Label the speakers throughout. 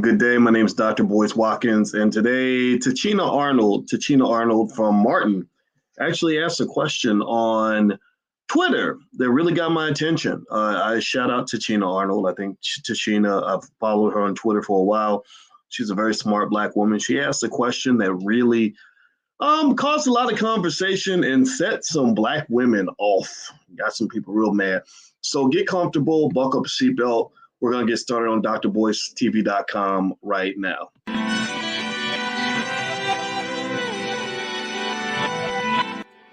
Speaker 1: Good day. My name is Dr. Boyce Watkins, and today Tichina Arnold from Martin, actually asked a question on Twitter that really got my attention. I shout out Tichina Arnold. I think Tichina, I've followed her on Twitter for a while. She's a very smart Black woman. She asked a question that really caused a lot of conversation and set some Black women off. Got some people real mad. So get comfortable, buckle up a seatbelt. We're going to get started on drboycetv.com right now.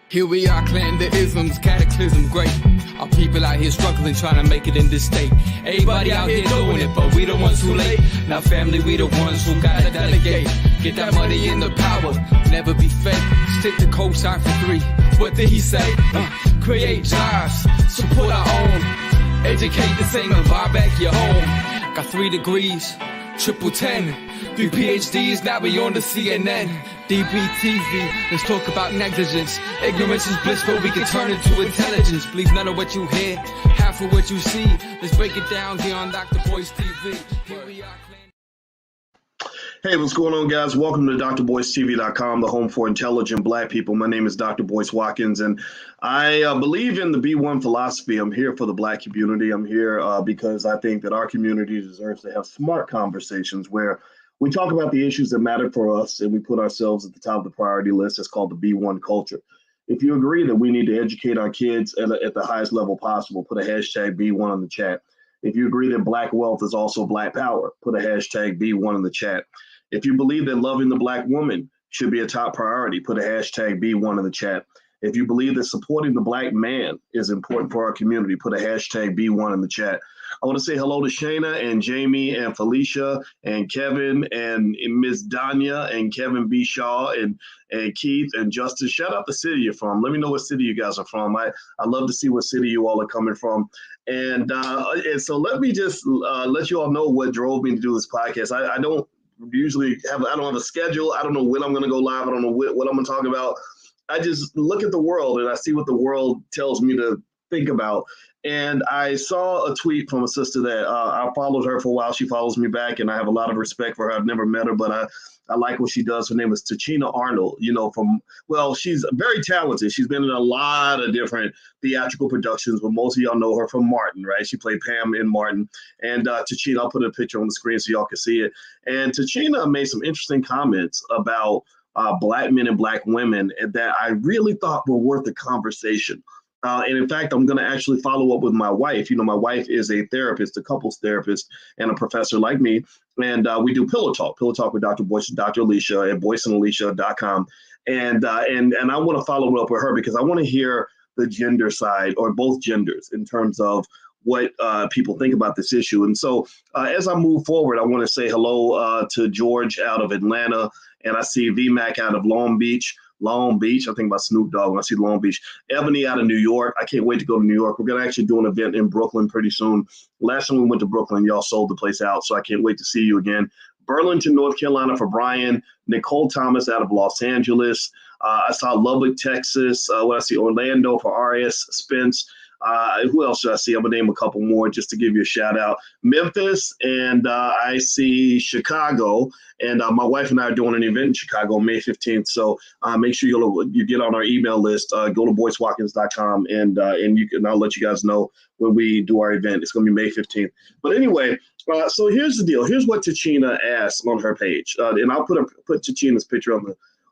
Speaker 2: Here we are, clan the isms, cataclysm great. Our people out here struggling, trying to make it in this state. Everybody out here doing it, but we the ones who late. Now family, we the ones who gotta delegate. Get that money in the power, never be fake. Stick to cosign for 3. What did he say? Create jobs, support our own. Educate the same and buy back your home. Got 3 degrees, triple 10. 3 PhDs, now we on the CNN. DBTV, let's talk about negligence. Ignorance is bliss, but we can turn it to intelligence. Believe none of what you hear, half of what you see. Let's break it down here on Dr. Boyce TV. Here we are.
Speaker 1: Hey, what's going on, guys? Welcome to drboycetv.com, the home for intelligent Black people. My name is Dr. Boyce Watkins, and I believe in the B1 philosophy. I'm here for the Black community. I'm here because I think that our community deserves to have smart conversations where we talk about the issues that matter for us and we put ourselves at the top of the priority list. It's called the B1 culture. If you agree that we need to educate our kids at the highest level possible, put a hashtag B1 in the chat. If you agree that Black wealth is also Black power, put a hashtag B1 in the chat. If you believe that loving the Black woman should be a top priority, put a hashtag B1 in the chat. If you believe that supporting the Black man is important for our community, put a hashtag B1 in the chat. I want to say hello to Shayna and Jamie and Felicia and Kevin and Miss Danya and Kevin B. Shaw and Keith and Justin. Shout out the city you're from. Let me know what city you guys are from. I love to see what city you all are coming from. And so let me just let you all know what drove me to do this podcast. I don't have a schedule. I don't know when I'm going to go live. I don't know what I'm going to talk about. I just look at the world and I see what the world tells me to think about. And I saw a tweet from a sister that I followed her for a while. She follows me back, and I have a lot of respect for her. I've never met her, but I like what she does. Her name is Tichina Arnold. She's very talented. She's been in a lot of different theatrical productions, but most of y'all know her from Martin, right? She played Pam in Martin. And Tichina, I'll put a picture on the screen so y'all can see it. And Tichina made some interesting comments about Black men and Black women that I really thought were worth a conversation. And in fact, I'm going to actually follow up with my wife. My wife is a therapist, a couples therapist, and a professor like me. And we do Pillow Talk with Dr. Boyce and Dr. Alicia at boyceandalicia.com. And I want to follow up with her because I want to hear the gender side, or both genders, in terms of what people think about this issue. And so as I move forward, I want to say hello to George out of Atlanta, and I see VMAC out of Long Beach. I think about Snoop Dogg when I see Long Beach. Ebony out of New York. I can't wait to go to New York. We're going to actually do an event in Brooklyn pretty soon. Last time we went to Brooklyn, y'all sold the place out, so I can't wait to see you again. Burlington, North Carolina for Brian. Nicole Thomas out of Los Angeles. I saw Lubbock, Texas. I see Orlando for R.S. Spence. Who else should I see? I'm going to name a couple more just to give you a shout out. Memphis, and I see Chicago. And my wife and I are doing an event in Chicago May 15th. So make sure you get on our email list. Go to boycewatkins.com and I'll let you guys know when we do our event. It's going to be May 15th. But anyway, so here's the deal. Here's what Tichina asked on her page. And I'll put Tichina's picture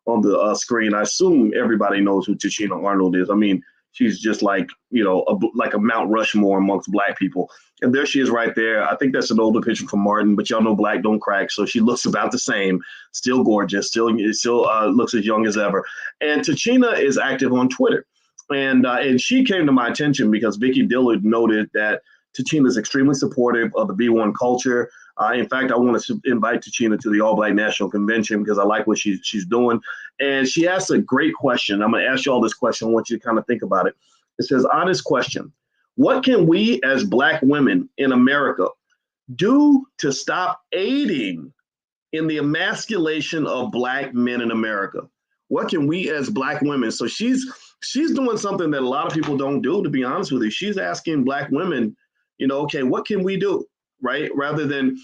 Speaker 1: on the screen. I assume everybody knows who Tichina Arnold is. I mean, she's just like a Mount Rushmore amongst Black people. And there she is right there. I think that's an older picture from Martin, but y'all know Black don't crack. So she looks about the same, still gorgeous, still looks as young as ever. And Tichina is active on Twitter. And she came to my attention because Vicky Dillard noted that Tichina is extremely supportive of the B1 culture. In fact, I want to invite Tichina to the All Black National Convention because I like what she's doing. And she asked a great question. I'm going to ask you all this question. I want you to kind of think about it. It says, honest question. What can we as Black women in America do to stop aiding in the emasculation of Black men in America? What can we as Black women? So she's doing something that a lot of people don't do, to be honest with you. She's asking Black women, okay, what can we do, right? Rather than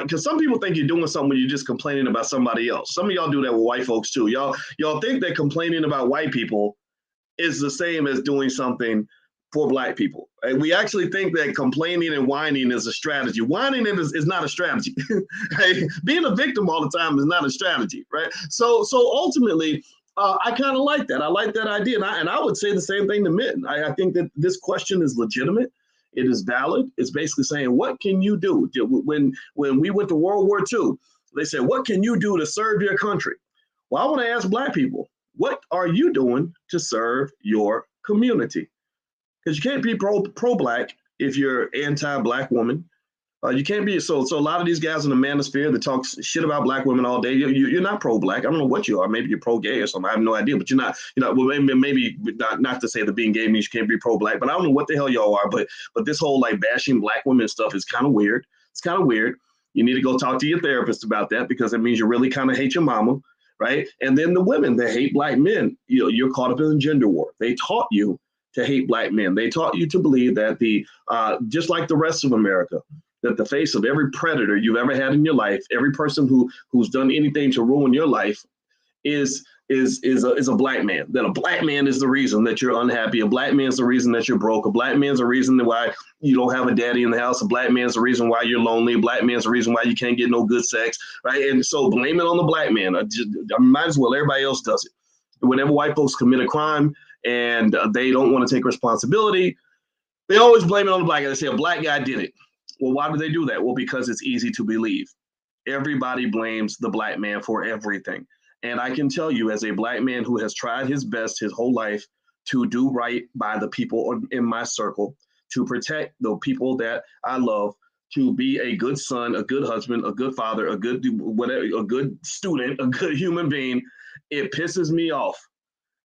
Speaker 1: because some people think you're doing something when you're just complaining about somebody else. Some of y'all do that with white folks too. Y'all think that complaining about white people is the same as doing something for black people. And we actually think that complaining and whining is a strategy. Whining is not a strategy. Being a victim all the time is not a strategy, right? So ultimately, I kind of like that. I like that idea. And I would say the same thing to men. I think that this question is legitimate. It is valid. It's basically saying, what can you do? When we went to World War II, they said, what can you do to serve your country? Well, I want to ask black people, what are you doing to serve your community? Because you can't be pro-black if you're anti-black woman. You can't be so a lot of these guys in the manosphere that talk shit about black women all day. You're not pro-black. I don't know what you are. Maybe you're pro-gay or something. I have no idea. But you're not. Well, maybe not to say that being gay means you can't be pro-black. But I don't know what the hell y'all are. But this whole like bashing black women stuff is kind of weird. It's kind of weird. You need to go talk to your therapist about that, because it means you really kind of hate your mama, right? And then the women that hate black men, you're caught up in a gender war. They taught you to hate black men. They taught you to believe that just like the rest of America, that the face of every predator you've ever had in your life, every person who's done anything to ruin your life, is a black man. That a black man is the reason that you're unhappy. A black man is the reason that you're broke. A black man is the reason why you don't have a daddy in the house. A black man is the reason why you're lonely. A black man is the reason why you can't get no good sex, right? And so blame it on the black man. I might as well everybody else does it. Whenever white folks commit a crime and they don't want to take responsibility, they always blame it on the black guy. They say a black guy did it. Well, why do they do that? Well, because it's easy to believe. Everybody blames the black man for everything. And I can tell you, as a black man who has tried his best his whole life to do right by the people in my circle, to protect the people that I love, to be a good son, a good husband, a good father, a good student, a good human being, it pisses me off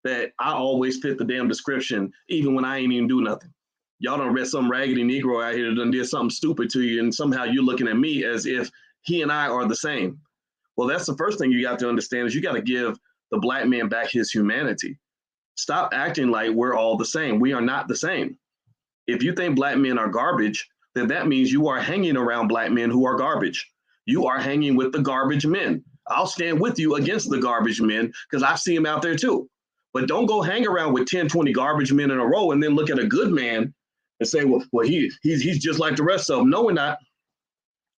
Speaker 1: that I always fit the damn description, even when I ain't even do nothing. Y'all done read some raggedy Negro out here that done did something stupid to you, and somehow you're looking at me as if he and I are the same. Well, that's the first thing you got to understand, is you got to give the black man back his humanity. Stop acting like we're all the same. We are not the same. If you think black men are garbage, then that means you are hanging around black men who are garbage. You are hanging with the garbage men. I'll stand with you against the garbage men, because I've seen them out there too. But don't go hang around with 10, 20 garbage men in a row and then look at a good man and say, well, he's just like the rest of them. No, we're not.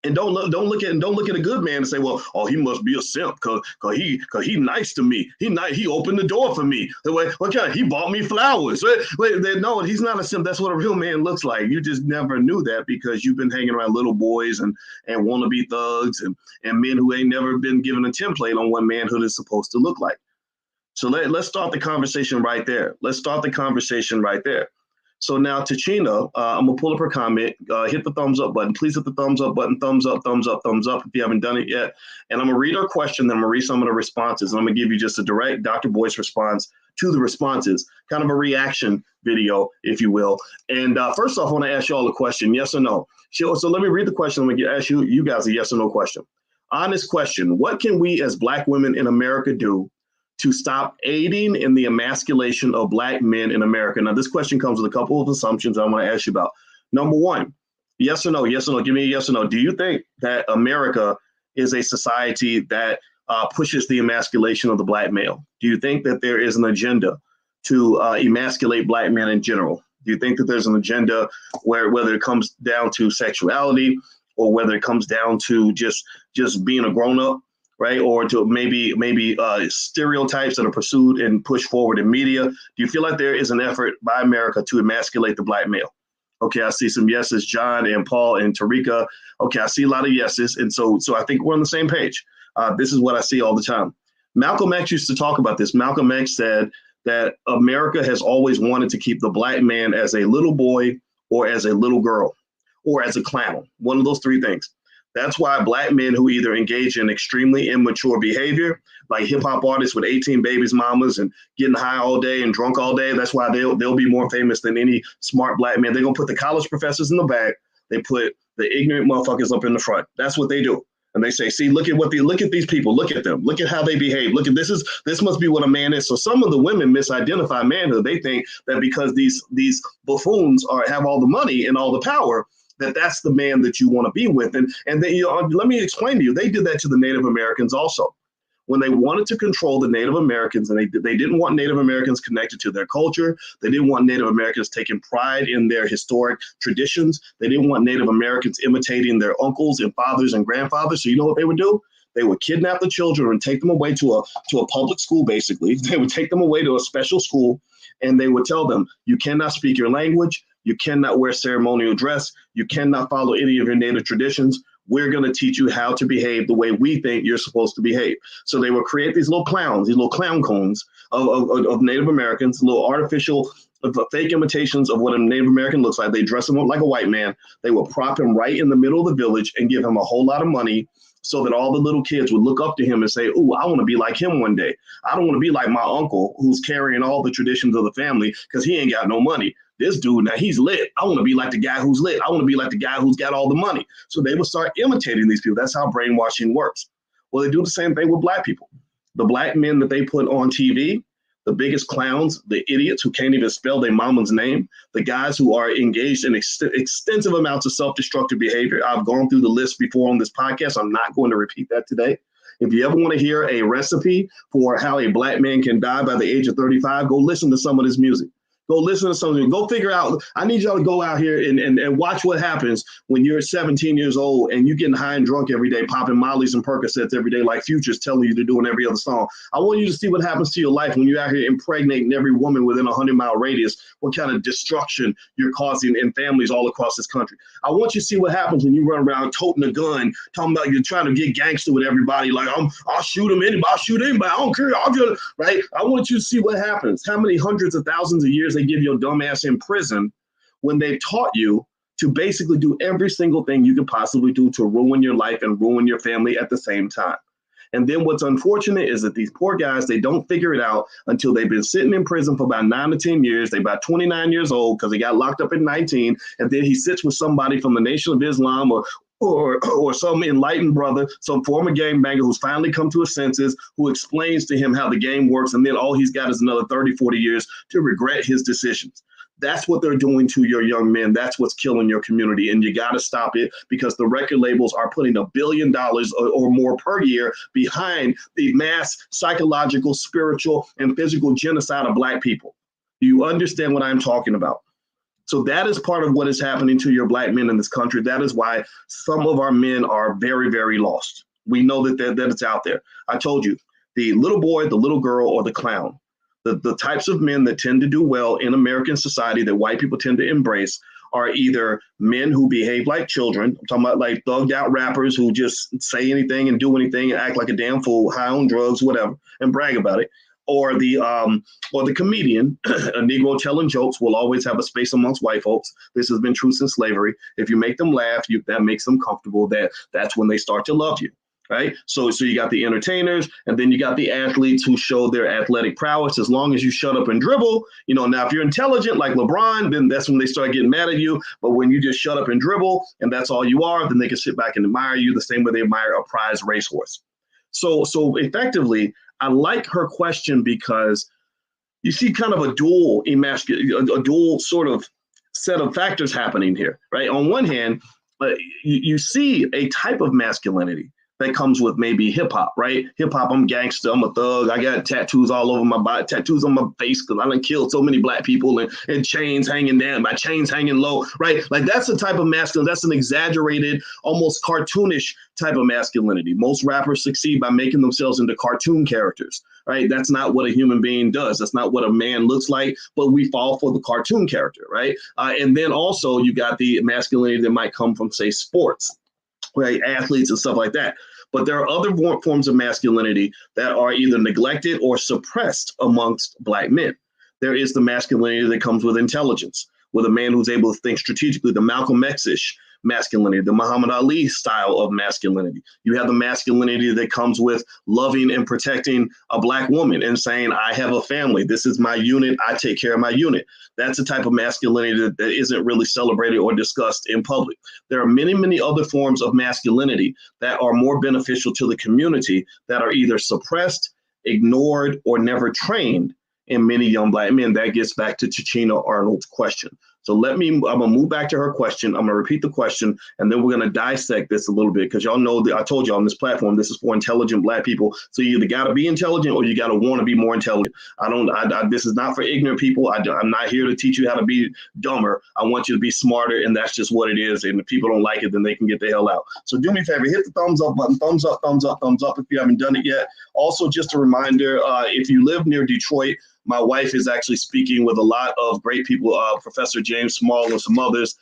Speaker 1: And don't look at a good man and say, well, oh, he must be a simp because he nice to me. He opened the door for me. Okay, he bought me flowers. No, he's not a simp. That's what a real man looks like. You just never knew that because you've been hanging around little boys and wannabe thugs and men who ain't never been given a template on what manhood is supposed to look like. So let's start the conversation right there. So now, Tichina, I'm going to pull up her comment. Hit the thumbs up button. Please hit the thumbs up button. Thumbs up, thumbs up, thumbs up if you haven't done it yet. And I'm going to read her question, then I'm going to read some of the responses. And I'm going to give you just a direct Dr. Boyce response to the responses, kind of a reaction video, if you will. And first off, I want to ask you all a question, yes or no? So let me read the question. I'm going to ask you guys a yes or no question. Honest question. What can we as Black women in America do to stop aiding in the emasculation of Black men in America? Now, this question comes with a couple of assumptions I want to ask you about. Number one, yes or no? Yes or no? Give me a yes or no. Do you think that America is a society that pushes the emasculation of the Black male? Do you think that there is an agenda to emasculate Black men in general? Do you think that there's an agenda whether it comes down to sexuality or whether it comes down to just being a grown-up, right? Or to maybe stereotypes that are pursued and pushed forward in media? Do you feel like there is an effort by America to emasculate the Black male? Okay, I see some yeses, John and Paul and Tarika. Okay, I see a lot of yeses. And so I think we're on the same page. This is what I see all the time. Malcolm X used to talk about this. Malcolm X said that America has always wanted to keep the Black man as a little boy or as a little girl or as a clown, one of those three things. That's why Black men who either engage in extremely immature behavior, like hip hop artists with 18 babies, mamas, and getting high all day and drunk all day, that's why they'll be more famous than any smart Black man. They're gonna put the college professors in the back. They put the ignorant motherfuckers up in the front. That's what they do. And they say, see, look at these people. Look at them. Look at how they behave. Look at this must be what a man is. So some of the women misidentify manhood. They think that because these buffoons have all the money and all the power, that's the man that you want to be with. And they, let me explain to you, they did that to the Native Americans also. When they wanted to control the Native Americans, and they didn't want Native Americans connected to their culture, they didn't want Native Americans taking pride in their historic traditions, they didn't want Native Americans imitating their uncles and fathers and grandfathers. So you know what they would do? They would kidnap the children and take them away to a public school, basically. They would take them away to a special school, and they would tell them, you cannot speak your language, you cannot wear ceremonial dress, you cannot follow any of your Native traditions. We're going to teach you how to behave the way we think you're supposed to behave. So they would create these little clowns, these little clown cones of Native Americans, little artificial fake imitations of what a Native American looks like. They dress him up like a white man. They would prop him right in the middle of the village and give him a whole lot of money so that all the little kids would look up to him and say, ooh, I want to be like him one day. I don't want to be like my uncle who's carrying all the traditions of the family because he ain't got no money. This dude, now he's lit. I want to be like the guy who's lit. I want to be like the guy who's got all the money. So they would start imitating these people. That's how brainwashing works. Well, they do the same thing with black people. The black men that they put on TV, the biggest clowns, the idiots who can't even spell their mama's name, the guys who are engaged in extensive amounts of self-destructive behavior. I've gone through the list before on this podcast. I'm not going to repeat that today. If you ever want to hear a recipe for how a black man can die by the age of 35, go listen to some of this music. Go listen to something. Go figure out. I need y'all to go out here and watch what happens when you're 17 years old and you're getting high and drunk every day, popping Molly's and Percocets every day like Future's telling you to do in every other song. I want you to see what happens to your life when you're out here impregnating every woman within a 100-mile radius, what kind of destruction you're causing in families all across this country. I want you to see what happens when you run around toting a gun, talking about you're trying to get gangster with everybody. Like, I'll shoot anybody. I don't care. Right? I want you to see what happens. How many hundreds of thousands of years they give your dumb ass in prison when they've taught you to basically do every single thing you could possibly do to ruin your life and ruin your family at the same time. And then what's unfortunate is that these poor guys, they don't figure it out until they've been sitting in prison for about 9 to 10 years. They're about 29 years old because they got locked up at 19. And then he sits with somebody from the Nation of Islam or some enlightened brother, some former gangbanger who's finally come to his senses, who explains to him how the game works. And then all he's got is another 30, 40 years to regret his decisions. That's what they're doing to your young men. That's what's killing your community. And you got to stop it because the record labels are putting $1 billion or more per year behind the mass psychological, spiritual, and physical genocide of black people. Do you understand what I'm talking about? So that is part of what is happening to your black men in this country. That is why some of our men are very, very lost. We know that it's out there. I told you, the little boy, the little girl, or the clown, the types of men that tend to do well in American society that white people tend to embrace are either men who behave like children. I'm talking about like thugged out rappers who just say anything and do anything and act like a damn fool, high on drugs, whatever, and brag about it. Or the comedian, a Negro telling jokes will always have a space amongst white folks. This has been true since slavery. If you make them laugh, that makes them comfortable. That's when they start to love you, right? So you got the entertainers, and then you got the athletes who show their athletic prowess. As long as you shut up and dribble, now if you're intelligent like LeBron, then that's when they start getting mad at you. But when you just shut up and dribble, and that's all you are, then they can sit back and admire you the same way they admire a prize racehorse. So effectively, I like her question because you see kind of a dual sort of set of factors happening here, right? On one hand, you see a type of masculinity that comes with maybe hip hop, right? Hip hop, I'm gangster, I'm a thug. I got tattoos all over my body, tattoos on my face because I done killed so many black people and chains hanging down, my chains hanging low, right? Like that's the type of masculinity, that's an exaggerated, almost cartoonish type of masculinity. Most rappers succeed by making themselves into cartoon characters, right? That's not what a human being does. That's not what a man looks like, but we fall for the cartoon character, right? And then also you got the masculinity that might come from, say, sports, right? Athletes and stuff like that. But there are other forms of masculinity that are either neglected or suppressed amongst black men. There is the masculinity that comes with intelligence, with a man who's able to think strategically, the Malcolm X-ish masculinity, the Muhammad Ali style of masculinity. You have the masculinity that comes with loving and protecting a black woman and saying, I have a family. This is my unit. I take care of my unit. That's a type of masculinity that isn't really celebrated or discussed in public. There are many, many other forms of masculinity that are more beneficial to the community that are either suppressed, ignored, or never trained in many young black men. That gets back to Tichina Arnold's question. So I'm gonna move back to her question. I'm gonna repeat the question, and then we're gonna dissect this a little bit, because y'all know that I told y'all on this platform, this is for intelligent Black people. So you either gotta be intelligent or you gotta want to be more intelligent. This is not for ignorant people. I'm not here to teach you how to be dumber. I want you to be smarter, and that's just what it is. And if people don't like it, then they can get the hell out. So do me a favor, hit the thumbs up button, thumbs up, thumbs up, thumbs up if you haven't done it yet. Also, just a reminder, if you live near Detroit, my wife is actually speaking with a lot of great people, Professor James Small and some others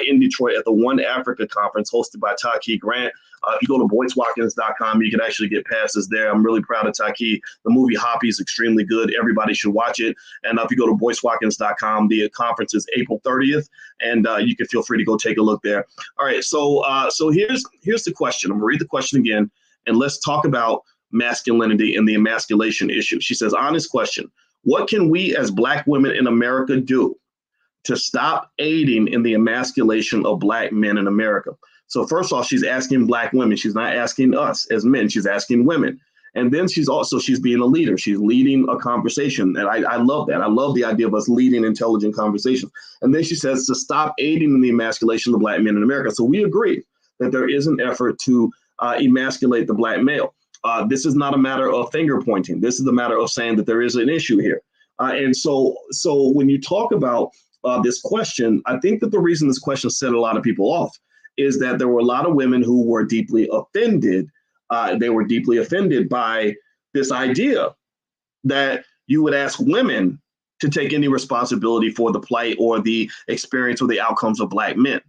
Speaker 1: in Detroit at the One Africa conference hosted by Taki Grant. If you go to BoyceWatkins.com, you can actually get passes there. I'm really proud of Taki. The movie Hoppy is extremely good. Everybody should watch it. And if you go to BoyceWatkins.com, the conference is April 30th, and you can feel free to go take a look there. All right, so here's the question. I'm going to read the question again, and let's talk about masculinity and the emasculation issue. She says, honest question. What can we as Black women in America do to stop aiding in the emasculation of Black men in America? So first off, she's asking Black women. She's not asking us as men. She's asking women. And then she's being a leader. She's leading a conversation. And I love that. I love the idea of us leading intelligent conversations. And then she says to stop aiding in the emasculation of Black men in America. So we agree that there is an effort to emasculate the Black male. This is not a matter of finger pointing. This is a matter of saying that there is an issue here. And so when you talk about this question, I think that the reason this question set a lot of people off is that there were a lot of women who were deeply offended. They were deeply offended by this idea that you would ask women to take any responsibility for the plight or the experience or the outcomes of Black men.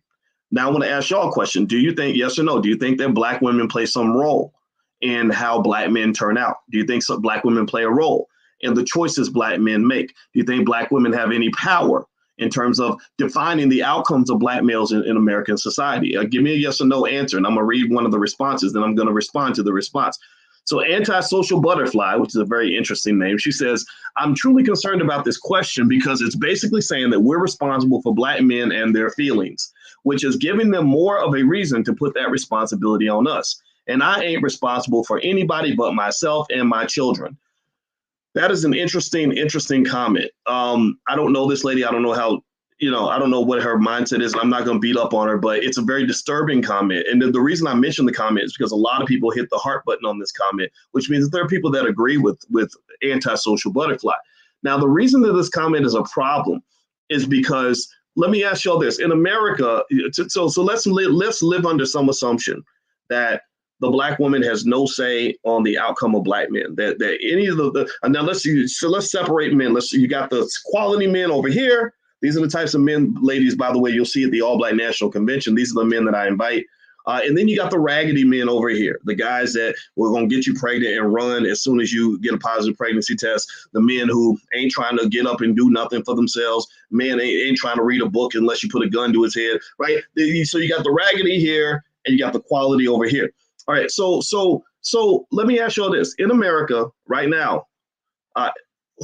Speaker 1: Now I want to ask y'all a question. Do you think, yes or no, do you think that Black women play some role in how Black men turn out? Do you think some Black women play a role in the choices Black men make? Do you think Black women have any power in terms of defining the outcomes of Black males in American society? Give me a yes or no answer, and I'm going to read one of the responses, then I'm going to respond to the response. So Antisocial Butterfly, which is a very interesting name, she says, I'm truly concerned about this question because it's basically saying that we're responsible for Black men and their feelings, which is giving them more of a reason to put that responsibility on us. And I ain't responsible for anybody but myself and my children. That is an interesting comment. I don't know this lady. I don't know how, I don't know what her mindset is. I'm not going to beat up on her, but it's a very disturbing comment. And the reason I mentioned the comment is because a lot of people hit the heart button on this comment, which means that there are people that agree with Antisocial Butterfly. Now, the reason that this comment is a problem is because, let me ask y'all this. In America, so let's live under some assumption that the Black woman has no say on the outcome of Black men. That any of now let's separate men. You got the quality men over here. These are the types of men, ladies, by the way, you'll see at the All Black National Convention. These are the men that I invite. And then you got the raggedy men over here, the guys that were going to get you pregnant and run as soon as you get a positive pregnancy test, the men who ain't trying to get up and do nothing for themselves, men ain't trying to read a book unless you put a gun to his head, right? So you got the raggedy here and you got the quality over here. All right, so let me ask you all this. In America right now,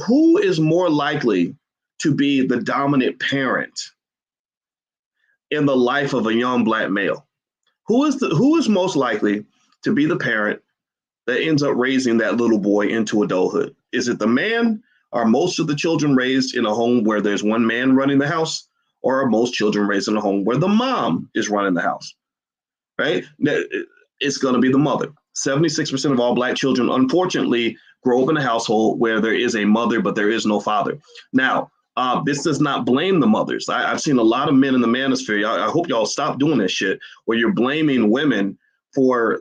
Speaker 1: who is more likely to be the dominant parent in the life of a young Black male? Who is most likely to be the parent that ends up raising that little boy into adulthood? Is it the man? Are most of the children raised in a home where there's one man running the house? Or are most children raised in a home where the mom is running the house? Right? It's going to be the mother. 76% of all Black children, unfortunately, grow up in a household where there is a mother, but there is no father. Now, this does not blame the mothers. I've seen a lot of men in the manosphere. I hope y'all stop doing this shit where you're blaming women for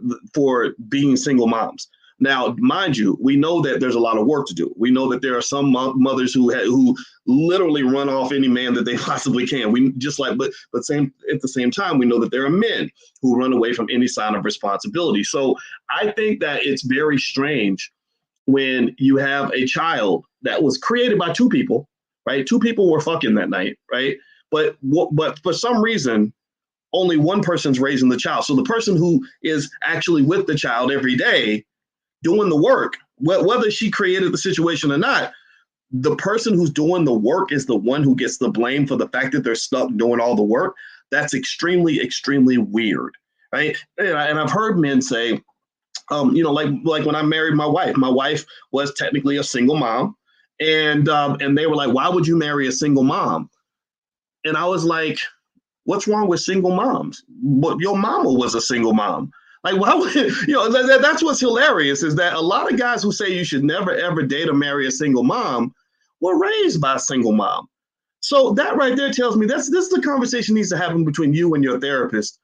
Speaker 1: being single moms. Now, mind you, we know that there's a lot of work to do. We know that there are some mothers who literally run off any man that they possibly can. But at the same time, we know that there are men who run away from any sign of responsibility. So I think that it's very strange when you have a child that was created by two people, right? Two people were fucking that night, right? But for some reason, only one person's raising the child. So the person who is actually with the child every day doing the work, whether she created the situation or not, the person who's doing the work is the one who gets the blame for the fact that they're stuck doing all the work. That's extremely, extremely weird, right? And I've heard men say, like when I married my wife was technically a single mom, and they were like, why would you marry a single mom? And I was like, what's wrong with single moms? But your mama was a single mom. Like, why would, that's what's hilarious, is that a lot of guys who say you should never, ever date or marry a single mom were raised by a single mom. So that right there tells me this is the conversation needs to happen between you and your therapist,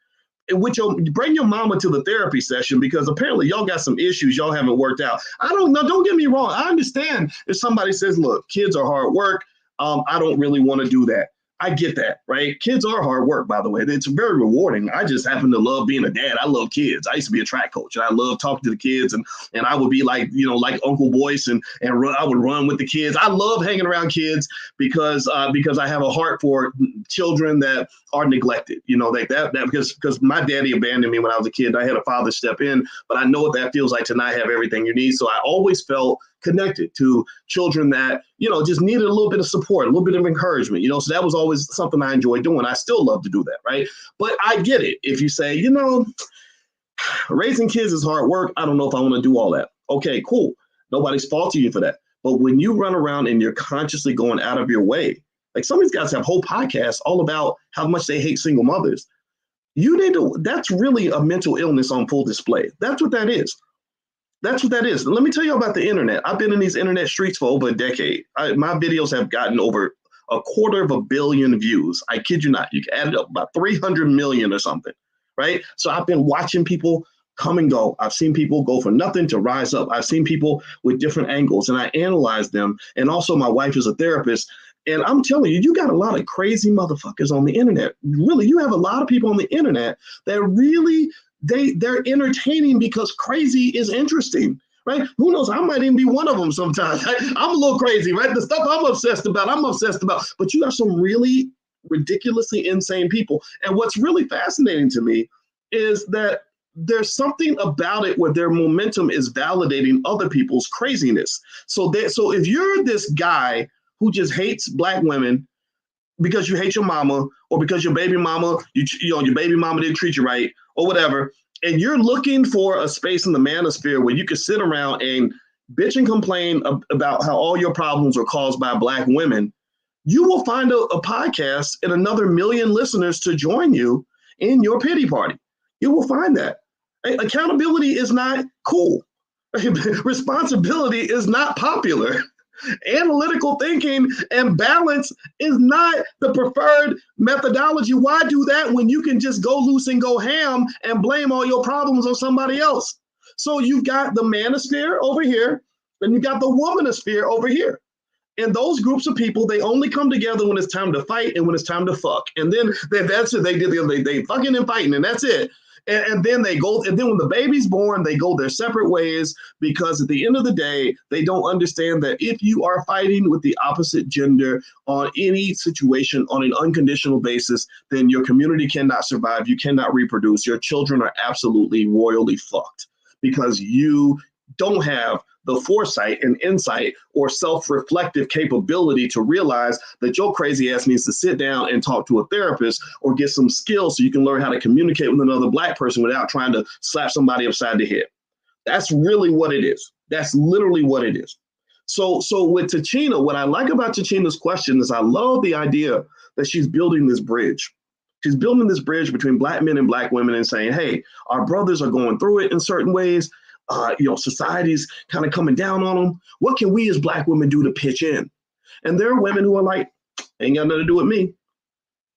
Speaker 1: in which you bring your mama to the therapy session, because apparently y'all got some issues y'all haven't worked out. I don't know. Don't get me wrong. I understand if somebody says, look, kids are hard work. I don't really want to do that. I get that, right? Kids are hard work, by the way. It's very rewarding. I just happen to love being a dad. I love kids. I used to be a track coach, and I love talking to the kids, and I would be like, like Uncle Boyce, and I would run with the kids. I love hanging around kids because I have a heart for children that are neglected. Because my daddy abandoned me when I was a kid. I had a father step in, but I know what that feels like to not have everything you need. So I always felt connected to children that, just needed a little bit of support, a little bit of encouragement, so that was always something I enjoyed doing. I still love to do that, right? But I get it. If you say, raising kids is hard work, I don't know if I want to do all that. Okay, cool. Nobody's faulting you for that. But when you run around and you're consciously going out of your way, like some of these guys have whole podcasts all about how much they hate single mothers. That's really a mental illness on full display. That's what that is. That's what that is. Let me tell you about the internet. I've been in these internet streets for over a decade. My videos have gotten over 250 million views. I kid you not. You can add it up, about 300 million or something, right? So I've been watching people come and go. I've seen people go from nothing to rise up. I've seen people with different angles, and I analyze them. And also my wife is a therapist. And I'm telling you, you got a lot of crazy motherfuckers on the internet. Really, you have a lot of people on the internet that really, they're entertaining because crazy is interesting, right? Who knows? I might even be one of them sometimes. I'm a little crazy, right? The stuff I'm obsessed about. But you have some really ridiculously insane people. And what's really fascinating to me is that there's something about it where their momentum is validating other people's craziness. So if you're this guy who just hates Black women because you hate your mama, or because your baby mama, your baby mama didn't treat you right, or whatever, and you're looking for a space in the manosphere where you can sit around and bitch and complain about how all your problems are caused by Black women, you will find a podcast and another million listeners to join you in your pity party. You will find that. Accountability is not cool. Responsibility is not popular. Analytical thinking and balance is not the preferred methodology. Why do that when you can just go loose and go ham and blame all your problems on somebody else? So you've got the manosphere over here, and you got the womanosphere over here. And those groups of people, they only come together when it's time to fight and when it's time to fuck. And then that's it. They fucking and fighting, and that's it. And then they go, and then when the baby's born, they go their separate ways, because at the end of the day, they don't understand that if you are fighting with the opposite gender on any situation on an unconditional basis, then your community cannot survive. You cannot reproduce. Your children are absolutely royally fucked, because you don't have the foresight and insight or self-reflective capability to realize that your crazy ass needs to sit down and talk to a therapist or get some skills so you can learn how to communicate with another Black person without trying to slap somebody upside the head. That's really what it is. That's literally what it is. So with Tichina, what I like about Tichina's question is I love the idea that she's building this bridge. She's building this bridge between Black men and Black women and saying, hey, our brothers are going through it in certain ways. Society's kind of coming down on them. What can we as Black women do to pitch in? And there are women who are like, ain't got nothing to do with me.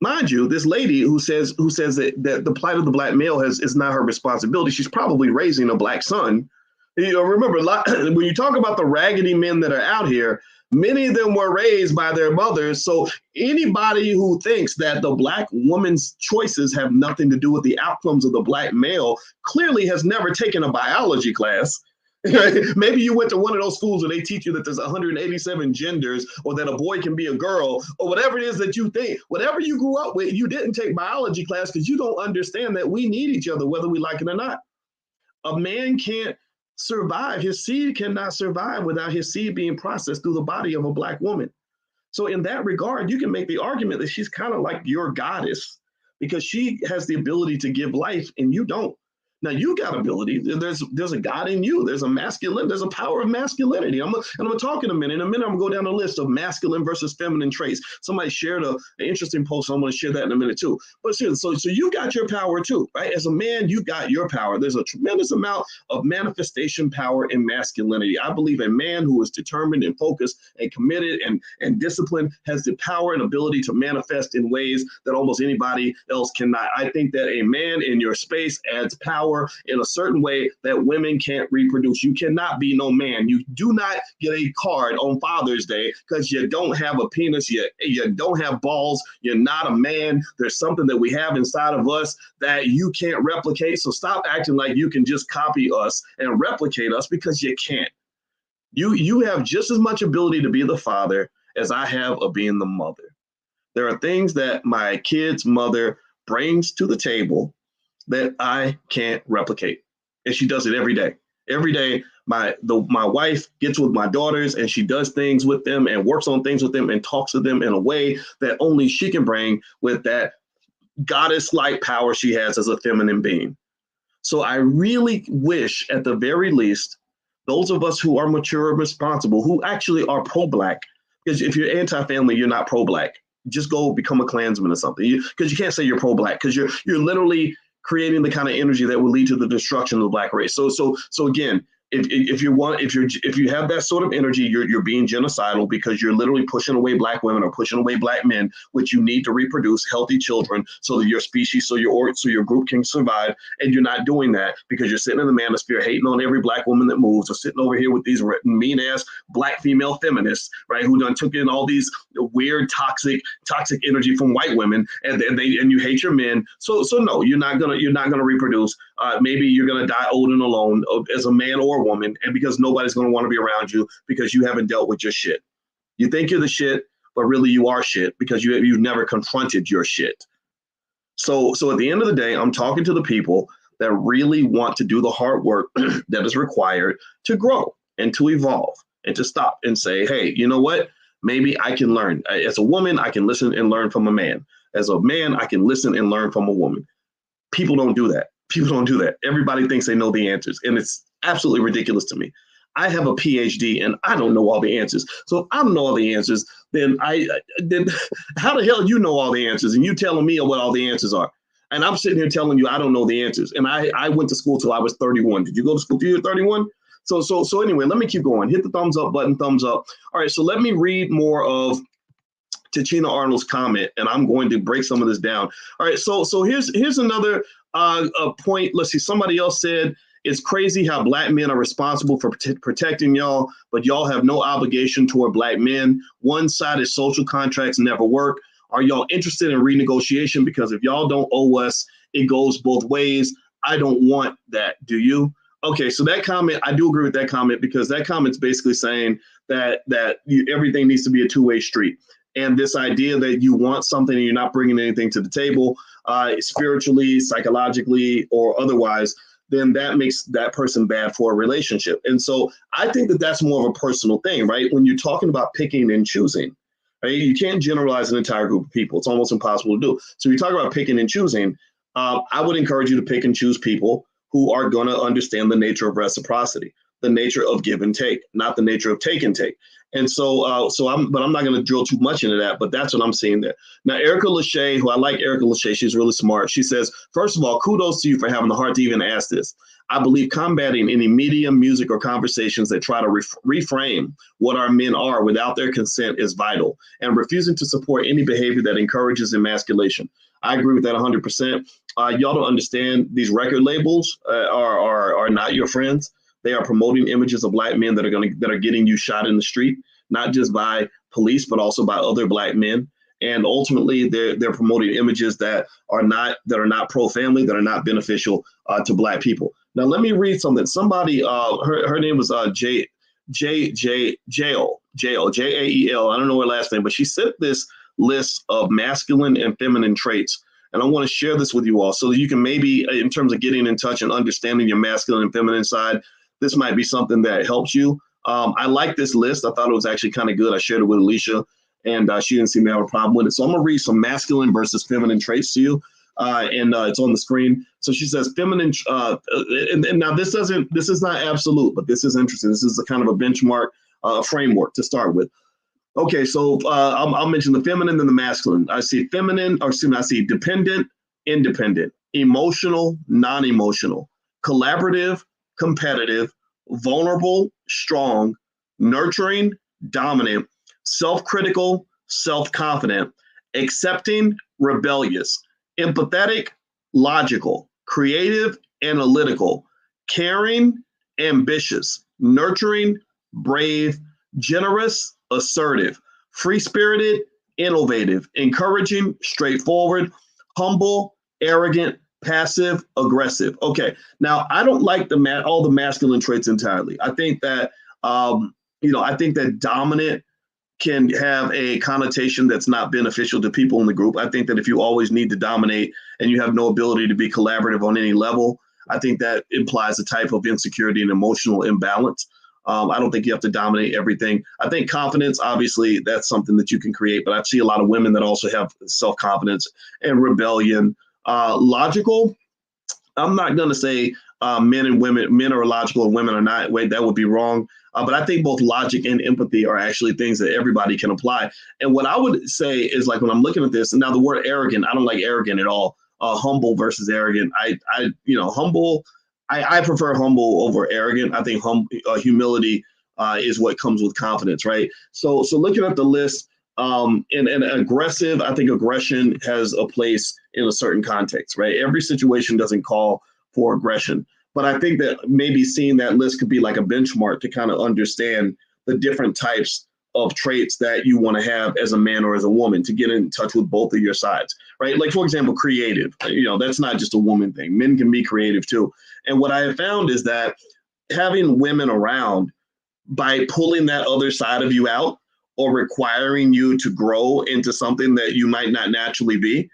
Speaker 1: Mind you, this lady who says that the plight of the Black male is not her responsibility. She's probably raising a Black son. Remember, when you talk about the raggedy men that are out here, many of them were raised by their mothers. So anybody who thinks that the Black woman's choices have nothing to do with the outcomes of the Black male clearly has never taken a biology class. Maybe you went to one of those schools where they teach you that there's 187 genders, or that a boy can be a girl, or whatever it is that you think. Whatever you grew up with, you didn't take biology class because you don't understand that we need each other, whether we like it or not. A man can't survive. His seed cannot survive without his seed being processed through the body of a Black woman. So in that regard, you can make the argument that she's kind of like your goddess, because she has the ability to give life and you don't. Now you got ability. There's a God in you. There's a power of masculinity. I'm gonna talk in a minute. In a minute, I'm gonna go down a list of masculine versus feminine traits. Somebody shared an interesting post. So I'm gonna share that in a minute too. But so you got your power too, right? As a man, you got your power. There's a tremendous amount of manifestation power in masculinity. I believe a man who is determined and focused and committed and disciplined has the power and ability to manifest in ways that almost anybody else cannot. I think that a man in your space adds power in a certain way that women can't reproduce. You cannot be no man. You do not get a card on Father's Day because you don't have a penis, you don't have balls, you're not a man. There's something that we have inside of us that you can't replicate. So stop acting like you can just copy us and replicate us, because you can't. You have just as much ability to be the father as I have of being the mother. There are things that my kid's mother brings to the table that I can't replicate. And she does it every day. Every day, my wife gets with my daughters and she does things with them and works on things with them and talks to them in a way that only she can bring with that goddess-like power she has as a feminine being. So I really wish, at the very least, those of us who are mature and responsible, who actually are pro-Black, because if you're anti-family, you're not pro-Black. Just go become a Klansman or something, because you can't say you're pro-Black, because you're literally creating the kind of energy that will lead to the destruction of the Black race. So again, if you have that sort of energy, you're being genocidal, because you're literally pushing away Black women or pushing away Black men, which you need to reproduce healthy children so that your species, so your group can survive. And you're not doing that because you're sitting in the manosphere hating on every Black woman that moves, or sitting over here with these mean ass Black female feminists, right, who done took in all these weird toxic energy from white women, and you hate your men. So no, you're not gonna reproduce. Maybe you're gonna die old and alone as a man or a woman, and because nobody's going to want to be around you because you haven't dealt with your shit. You think you're the shit, but really you are shit because you've never confronted your shit. So at the end of the day, I'm talking to the people that really want to do the hard work that is required to grow and to evolve and to stop and say, hey, you know what? Maybe I can learn. As a woman, I can listen and learn from a man. As a man, I can listen and learn from a woman. People don't do that. Everybody thinks they know the answers, and it's absolutely ridiculous to me. I have a PhD and I don't know all the answers. So if I don't know all the answers, then how the hell you know all the answers and you telling me what all the answers are? And I'm sitting here telling you I don't know the answers. And I went to school till I was 31. Did you go to school till you were 31? So anyway, let me keep going. Hit the thumbs up button, thumbs up. All right, so let me read more of Tichina Arnold's comment, and I'm going to break some of this down. All right, so here's another point. Let's see, somebody else said, it's crazy how Black men are responsible for protecting y'all, but y'all have no obligation toward Black men. One-sided social contracts never work. Are y'all interested in renegotiation? Because if y'all don't owe us, it goes both ways. I don't want that. Do you? Okay, so that comment, I do agree with that comment, because that comment's basically saying that everything needs to be a two-way street. And this idea that you want something and you're not bringing anything to the table, spiritually, psychologically, or otherwise, then that makes that person bad for a relationship. And so I think that that's more of a personal thing, right? When you're talking about picking and choosing, right? You can't generalize an entire group of people. It's almost impossible to do. So you talk about picking and choosing. I would encourage you to pick and choose people who are going to understand the nature of reciprocity, the nature of give and take, not the nature of take and take. And I'm not going to drill too much into that, but that's what I'm seeing there. Now, Erica Lachey, who I like Erica Lachey, she's really smart. She says, first of all, kudos to you for having the heart to even ask this. I believe combating any media, music, or conversations that try to reframe what our men are without their consent is vital, and refusing to support any behavior that encourages emasculation. I agree with that 100%. Y'all don't understand, these record labels are not your friends. They are promoting images of Black men that are getting you shot in the street, not just by police, but also by other Black men. And ultimately, they're promoting images that are not pro-family, that are not beneficial to Black people. Now, let me read something. Somebody, her name was Jael, Jael. I don't know her last name, but she sent this list of masculine and feminine traits. And I want to share this with you all so that you can maybe, in terms of getting in touch and understanding your masculine and feminine side, this might be something that helps you. I like this list. I thought it was actually kind of good. I shared it with Alicia, and she didn't seem to have a problem with it. So I'm going to read some masculine versus feminine traits to you. and it's on the screen. So she says feminine, and now this is not absolute, but this is interesting. This is a kind of a benchmark framework to start with. Okay, so I'll mention the feminine and the masculine. I see feminine, or excuse me, I see dependent, independent, emotional, non-emotional, collaborative, competitive, vulnerable, strong, nurturing, dominant, self-critical, self-confident, accepting, rebellious, empathetic, logical, creative, analytical, caring, ambitious, nurturing, brave, generous, assertive, free-spirited, innovative, encouraging, straightforward, humble, arrogant, passive, aggressive. Okay, now I don't like all the masculine traits entirely. I think that I think that dominant can have a connotation that's not beneficial to people in the group. I think that if you always need to dominate and you have no ability to be collaborative on any level, I think that implies a type of insecurity and emotional imbalance. I don't think you have to dominate everything. I think confidence, obviously, that's something that you can create, but I see a lot of women that also have self-confidence and rebellion. Logical, I'm not going to say men are logical and women are not. Wait, that would be wrong. But I think both logic and empathy are actually things that everybody can apply. And what I would say is, like, when I'm looking at this, and now the word arrogant, I don't like arrogant at all. Humble versus arrogant. Humble. I prefer humble over arrogant. I think humility is what comes with confidence, right? So looking at the list, and aggressive, I think aggression has a place in a certain context, right? Every situation doesn't call for aggression, but I think that maybe seeing that list could be like a benchmark to kind of understand the different types of traits that you want to have as a man or as a woman to get in touch with both of your sides, right? Like, for example, creative, that's not just a woman thing. Men can be creative too. And what I have found is that having women around, by pulling that other side of you out or requiring you to grow into something that you might not naturally be,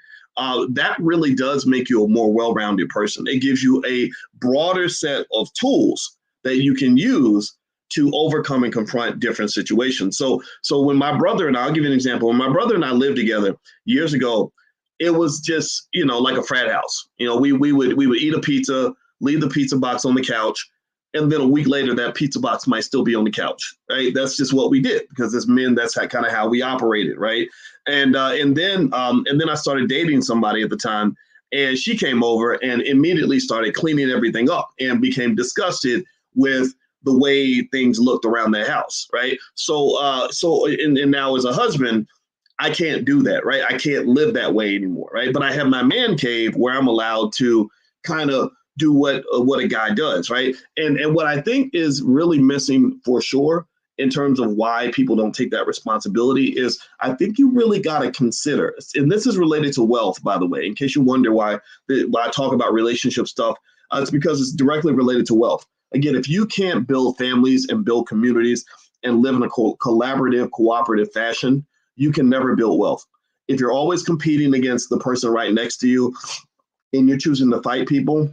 Speaker 1: that really does make you a more well-rounded person. It gives you a broader set of tools that you can use to overcome and confront different situations. So when my brother and I'll give you an example. When my brother and I lived together years ago, it was just, like a frat house. We would eat a pizza, leave the pizza box on the couch, and then a week later, that pizza box might still be on the couch, right? That's just what we did, because as men, that's kind of how we operated, right? And then I started dating somebody at the time, and she came over and immediately started cleaning everything up and became disgusted with the way things looked around their house, right? So now as a husband, I can't do that, right? I can't live that way anymore, right? But I have my man cave where I'm allowed to kind of do what a guy does, right? And what I think is really missing for sure in terms of why people don't take that responsibility is, I think you really got to consider, and this is related to wealth, by the way, in case you wonder why I talk about relationship stuff, it's because it's directly related to wealth. Again, if you can't build families and build communities and live in a collaborative, cooperative fashion, you can never build wealth. If you're always competing against the person right next to you and you're choosing to fight people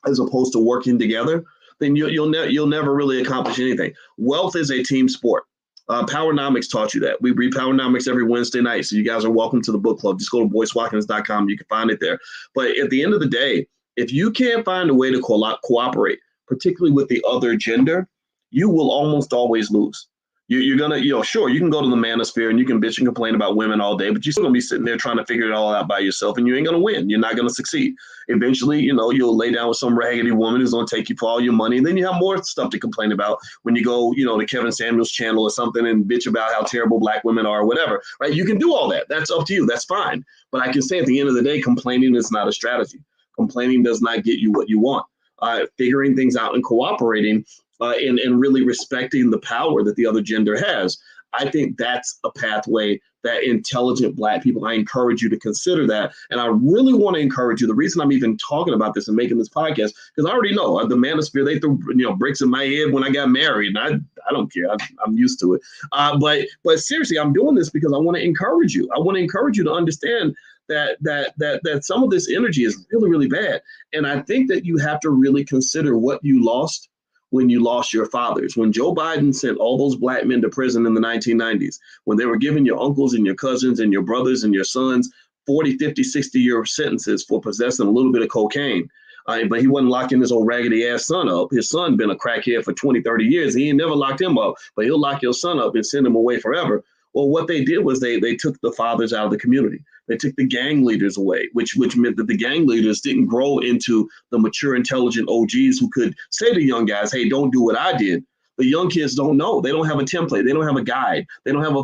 Speaker 1: as opposed to working together, then you'll never really accomplish anything. Wealth is a team sport. Powernomics taught you that. We read Powernomics every Wednesday night, so you guys are welcome to the book club. Just go to BoyceWatkins.com. You can find it there. But at the end of the day, if you can't find a way to cooperate, particularly with the other gender, you will almost always lose. You're going to, sure, you can go to the manosphere and you can bitch and complain about women all day, but you're still going to be sitting there trying to figure it all out by yourself, and you ain't going to win. You're not going to succeed. Eventually, you'll lay down with some raggedy woman who's going to take you for all your money, and then you have more stuff to complain about when you go, to Kevin Samuels' channel or something and bitch about how terrible black women are or whatever, right? You can do all that. That's up to you. That's fine. But I can say at the end of the day, complaining is not a strategy. Complaining does not get you what you want. Figuring things out and cooperating and really respecting the power that the other gender has, I think that's a pathway that intelligent black people, I encourage you to consider that. And I really want to encourage you. The reason I'm even talking about this and making this podcast, because I already know the manosphere, they threw bricks in my head when I got married, and I don't care. I'm used to it. But seriously, I'm doing this because I want to encourage you. I want to encourage you to understand that some of this energy is really, really bad. And I think that you have to really consider what you lost when you lost your fathers. When Joe Biden sent all those black men to prison in the 1990s, when they were giving your uncles and your cousins and your brothers and your sons 40, 50, 60-year sentences for possessing a little bit of cocaine. But he wasn't locking his old raggedy ass son up. His son been a crackhead for 20, 30 years. He ain't never locked him up, but he'll lock your son up and send him away forever. Well, what they did was they took the fathers out of the community. They took the gang leaders away, which meant that the gang leaders didn't grow into the mature, intelligent OGs who could say to young guys, hey, don't do what I did. The young kids don't know. They don't have a template. They don't have a guide. They don't have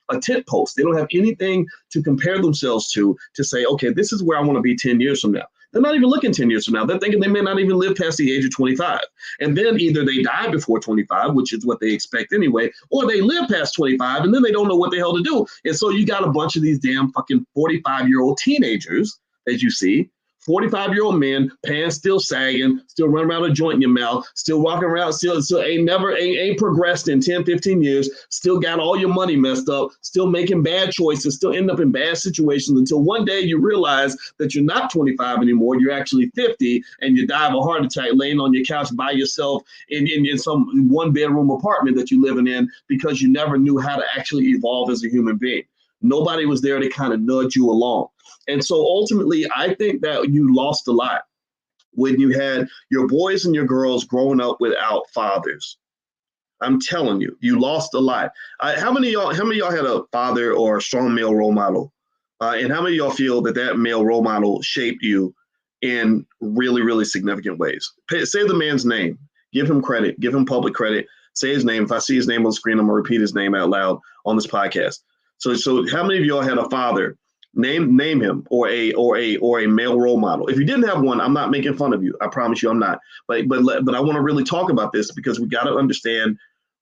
Speaker 1: a tent post. They don't have anything to compare themselves to say, okay, this is where I want to be 10 years from now. They're not even looking 10 years from now. They're thinking they may not even live past the age of 25. And then either they die before 25, which is what they expect anyway, or they live past 25 and then they don't know what the hell to do. And so you got a bunch of these damn fucking 45-year-old teenagers, as you see, 45-year-old men, pants still sagging, still running around with a joint in your mouth, still walking around, still ain't progressed in 10, 15 years, still got all your money messed up, still making bad choices, still end up in bad situations until one day you realize that you're not 25 anymore, you're actually 50, and you die of a heart attack laying on your couch by yourself in some one-bedroom apartment that you're living in because you never knew how to actually evolve as a human being. Nobody was there to kind of nudge you along. And so ultimately, I think that you lost a lot when you had your boys and your girls growing up without fathers. I'm telling you, you lost a lot. How many of y'all had a father or a strong male role model? And how many of y'all feel that male role model shaped you in really, really significant ways? Say the man's name. Give him credit. Give him public credit. Say his name. If I see his name on the screen, I'm going to repeat his name out loud on this podcast. So how many of y'all had a father? Name him or a male role model. If you didn't have one, I'm not making fun of you. I promise you, I'm not. But I want to really talk about this because we got to understand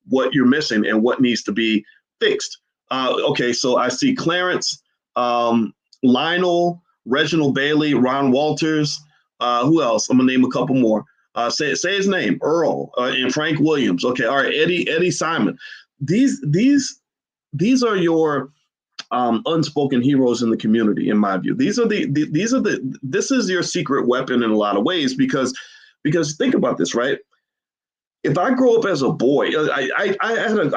Speaker 1: what you're missing and what needs to be fixed. Okay, so I see Clarence, Lionel, Reginald Bailey, Ron Walters. Who else? I'm gonna name a couple more. Say his name, Earl, and Frank Williams. Okay, all right, Eddie Simon. These are your unspoken heroes in the community, in my view. This is your secret weapon in a lot of ways because think about this, right? If I grow up as a boy, I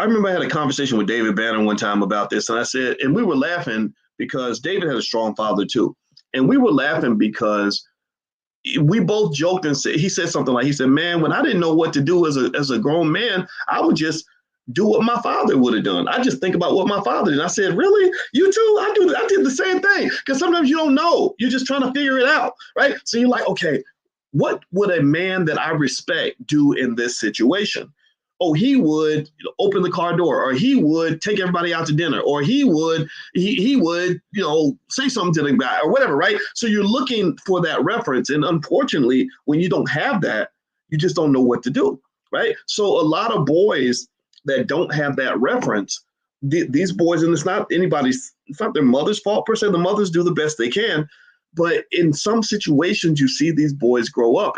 Speaker 1: remember I had a conversation with David Banner one time about this, and I said, and we were laughing because David had a strong father too, and we were laughing because we both joked and said, he said something like, he said, man, when I didn't know what to do as a grown man, I would just do what my father would have done. I just think about what my father did. And I said, really? You too? I did the same thing. Because sometimes you don't know. You're just trying to figure it out, right? So you're like, okay, what would a man that I respect do in this situation? Oh, he would open the car door, or he would take everybody out to dinner, or he would say something to the guy or whatever, right? So you're looking for that reference. And unfortunately, when you don't have that, you just don't know what to do, right? So a lot of boys that don't have that reference, these boys, and it's not their mother's fault per se. The mothers do the best they can, but in some situations you see these boys grow up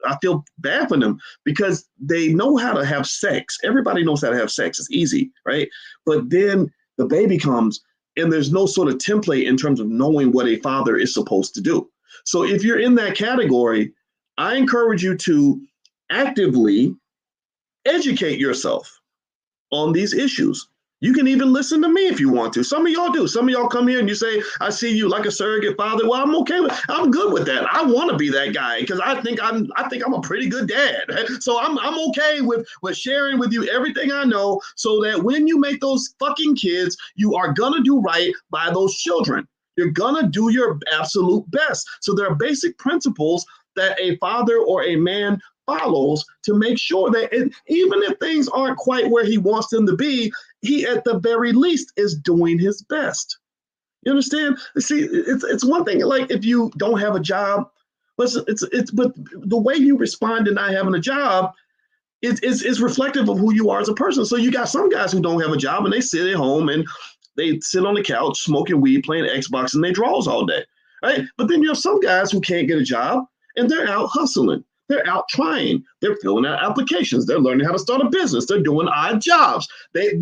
Speaker 1: I feel bad for them because they know how to have sex. Everybody knows how to have sex. It's easy, right? But then the baby comes and there's no sort of template in terms of knowing what a father is supposed to do. So if you're in that category, I encourage you to actively educate yourself on these issues. You can even listen to me if you want to. Some of y'all do. Some of y'all come here and you say, I see you like a surrogate father. Well, I'm good with that. I want to be that guy because I think I'm a pretty good dad. So I'm okay with sharing with you everything I know so that when you make those fucking kids, you are going to do right by those children. You're going to do your absolute best. So there are basic principles that a father or a man follows to make sure that even if things aren't quite where he wants them to be, he at the very least is doing his best. You understand? See, it's one thing like if you don't have a job, but the way you respond to not having a job is reflective of who you are as a person. So you got some guys who don't have a job and they sit at home and they sit on the couch smoking weed, playing Xbox, and they draws all day, right? But then you have some guys who can't get a job and they're out hustling. They're out trying. They're filling out applications. They're learning how to start a business. They're doing odd jobs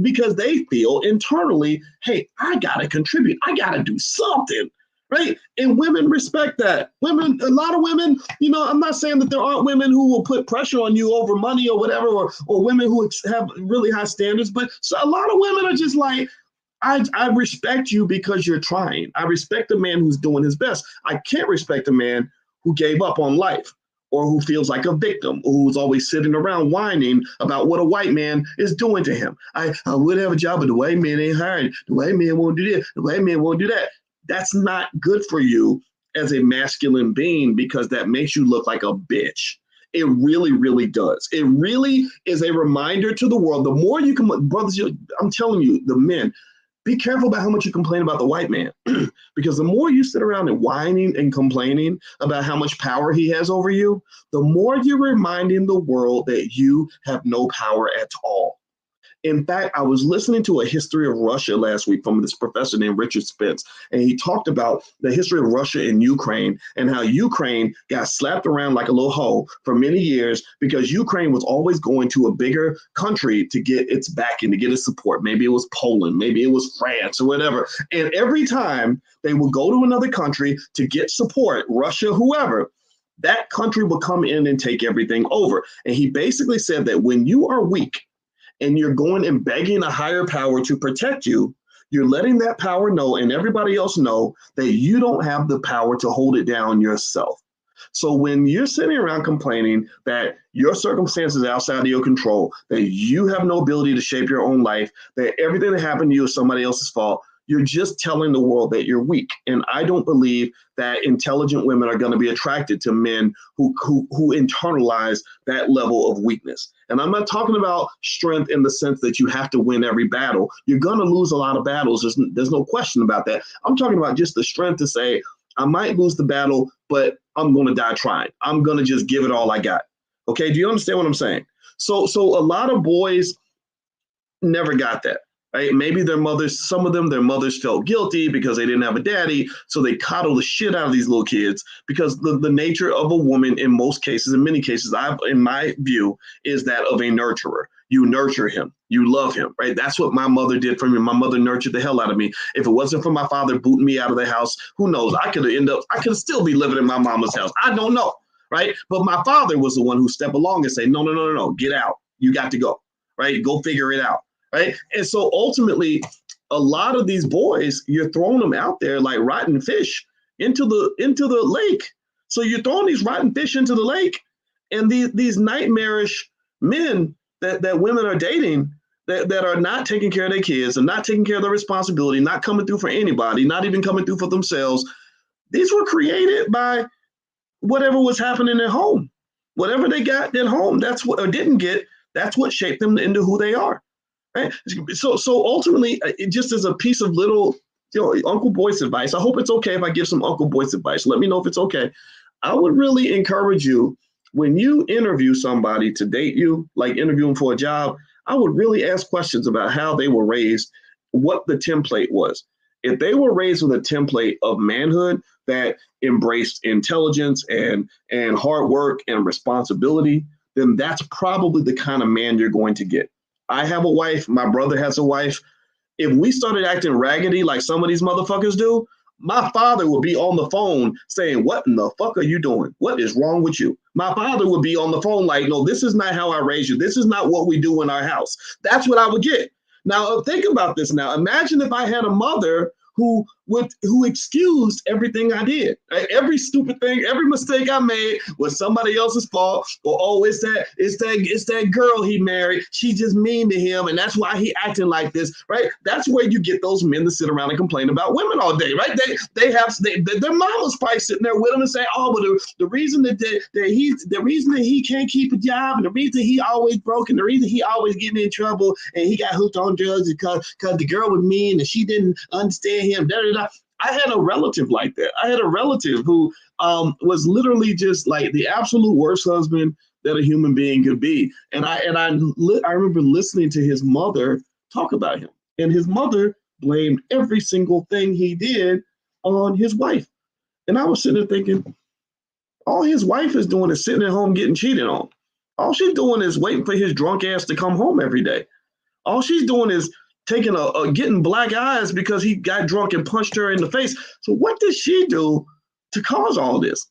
Speaker 1: because they feel internally, hey, I got to contribute. I got to do something, right? And women respect that. A lot of women, I'm not saying that there aren't women who will put pressure on you over money or whatever, or women who have really high standards, but so a lot of women are just like, I respect you because you're trying. I respect a man who's doing his best. I can't respect a man who gave up on life or who feels like a victim or who's always sitting around whining about what a white man is doing to him. I would have a job, but the white man ain't hiring. The white man won't do this. The white man won't do that. That's not good for you as a masculine being because that makes you look like a bitch. It really, really does. It really is a reminder to the world. The more you can, brothers, I'm telling you, the men, be careful about how much you complain about the white man, because the more you sit around and whining and complaining about how much power he has over you, the more you're reminding the world that you have no power at all. In fact, I was listening to a history of Russia last week from this professor named Richard Spence, and he talked about the history of Russia and Ukraine and how Ukraine got slapped around like a little hoe for many years because Ukraine was always going to a bigger country to get its backing, to get its support. Maybe it was Poland, maybe it was France or whatever. And every time they would go to another country to get support, Russia, whoever, that country would come in and take everything over. And he basically said that when you are weak, and you're going and begging a higher power to protect you, you're letting that power know and everybody else know that you don't have the power to hold it down yourself. So when you're sitting around complaining that your circumstances are outside of your control, that you have no ability to shape your own life, that everything that happened to you is somebody else's fault, you're just telling the world that you're weak. And I don't believe that intelligent women are going to be attracted to men who internalize that level of weakness. And I'm not talking about strength in the sense that you have to win every battle. You're going to lose a lot of battles. There's no question about that. I'm talking about just the strength to say, I might lose the battle, but I'm going to die trying. I'm going to just give it all I got. Okay, do you understand what I'm saying? So a lot of boys never got that. Right? Maybe their mothers, some of them, their mothers felt guilty because they didn't have a daddy. So they coddle the shit out of these little kids because the nature of a woman in most cases, in many cases, in my view, is that of a nurturer. You nurture him. You love him, right? That's what my mother did for me. My mother nurtured the hell out of me. If it wasn't for my father booting me out of the house, who knows? I could still be living in my mama's house. I don't know, right? But my father was the one who stepped along and said, no, get out. You got to go, right? Go figure it out. Right. And so ultimately, a lot of these boys, you're throwing them out there like rotten fish into the lake. So you're throwing these rotten fish into the lake. And these nightmarish men that women are dating that are not taking care of their kids and not taking care of their responsibility, not coming through for anybody, not even coming through for themselves. These were created by whatever was happening at home. Whatever they got at home, that's what, or didn't get, that's what shaped them into who they are. Right? So ultimately, it just is a piece of little, Uncle Boyce advice. I hope it's okay if I give some Uncle Boyce advice. Let me know if it's okay. I would really encourage you, when you interview somebody to date you, like interviewing for a job, I would really ask questions about how they were raised, what the template was. If they were raised with a template of manhood that embraced intelligence and hard work and responsibility, then that's probably the kind of man you're going to get. I have a wife. My brother has a wife. If we started acting raggedy like some of these motherfuckers do, my father would be on the phone saying, what in the fuck are you doing? What is wrong with you? My father would be on the phone like, no, this is not how I raised you. This is not what we do in our house. That's what I would get. Now, think about this now. Imagine if I had a mother who excused everything I did. Right? Every stupid thing, every mistake I made was somebody else's fault. Or, oh, it's that girl he married. She's just mean to him, and that's why he acting like this, right? That's where you get those men to sit around and complain about women all day, right? Their mama's probably sitting there with them and say, oh, but the reason that he can't keep a job, and the reason he always broke, and the reason he always getting in trouble, and he got hooked on drugs because the girl was mean and she didn't understand him. I had a relative like that. I had a relative who was literally just like the absolute worst husband that a human being could be. And I remember listening to his mother talk about him, and his mother blamed every single thing he did on his wife. And I was sitting there thinking, all his wife is doing is sitting at home getting cheated on. All she's doing is waiting for his drunk ass to come home every day. All she's doing is getting black eyes because he got drunk and punched her in the face. So what did she do to cause all this?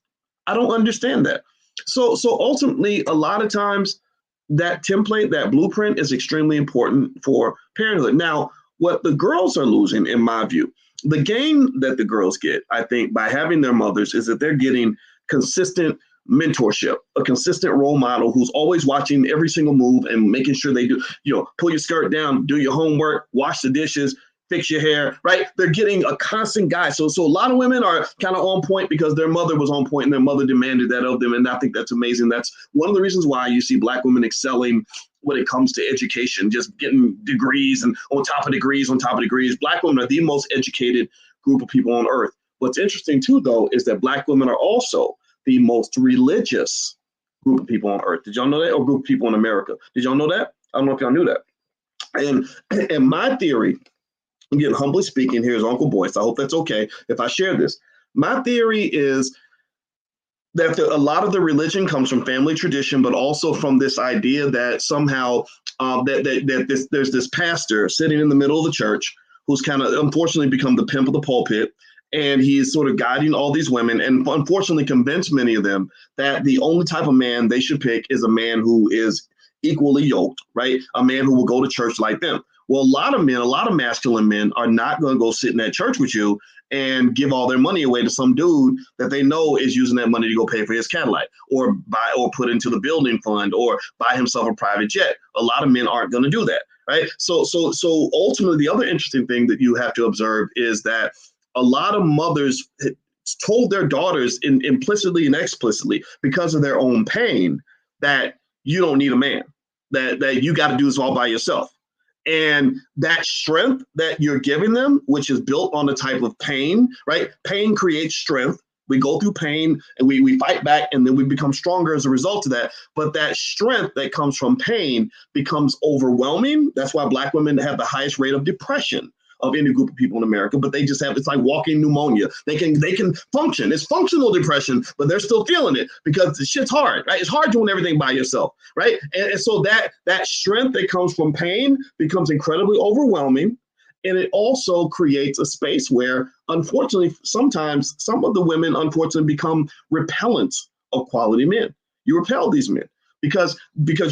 Speaker 1: I don't understand that. So ultimately, a lot of times that template, that blueprint is extremely important for parenthood. Now, What the girls are losing, in my view, the gain that the girls get, I think, by having their mothers is that they're getting consistent mentorship, a consistent role model who's always watching every single move and making sure they do, pull your skirt down, do your homework, wash the dishes, fix your hair, right? They're getting a constant guy. So a lot of women are kind of on point because their mother was on point and their mother demanded that of them. And I think that's amazing. That's one of the reasons why you see Black women excelling when it comes to education, just getting degrees and on top of degrees, on top of degrees. Black women are the most educated group of people on earth. What's interesting too, though, is that Black women are also the most religious group of people on earth. Did y'all know that? Or group of people in America. Did y'all know that? I don't know if y'all knew that. And my theory, again, humbly speaking, here's Uncle Boyce. I hope that's okay if I share this. My theory is that a lot of the religion comes from family tradition, but also from this idea that somehow there's this pastor sitting in the middle of the church who's kind of unfortunately become the pimp of the pulpit. And he's sort of guiding all these women and unfortunately convinced many of them that the only type of man they should pick is a man who is equally yoked, right? A man who will go to church like them. Well, a lot of men, a lot of masculine men are not going to go sit in that church with you and give all their money away to some dude that they know is using that money to go pay for his Cadillac or buy or put into the building fund or buy himself a private jet. A lot of men aren't going to do that, right? So ultimately, the other interesting thing that you have to observe is that a lot of mothers told their daughters implicitly and explicitly because of their own pain that you don't need a man, that you got to do this all by yourself. And that strength that you're giving them, which is built on a type of pain, right? Pain creates strength. We go through pain and we fight back and then we become stronger as a result of that. But that strength that comes from pain becomes overwhelming. That's why Black women have the highest rate of depression of any group of people in America, but they just have, it's like walking pneumonia. They can function. It's functional depression, but they're still feeling it because the shit's hard, right? It's hard doing everything by yourself, right? And so that strength that comes from pain becomes incredibly overwhelming. And it also creates a space where, unfortunately, sometimes some of the women, unfortunately, become repellent of quality men. You repel these men because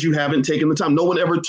Speaker 1: you haven't taken the time. No one ever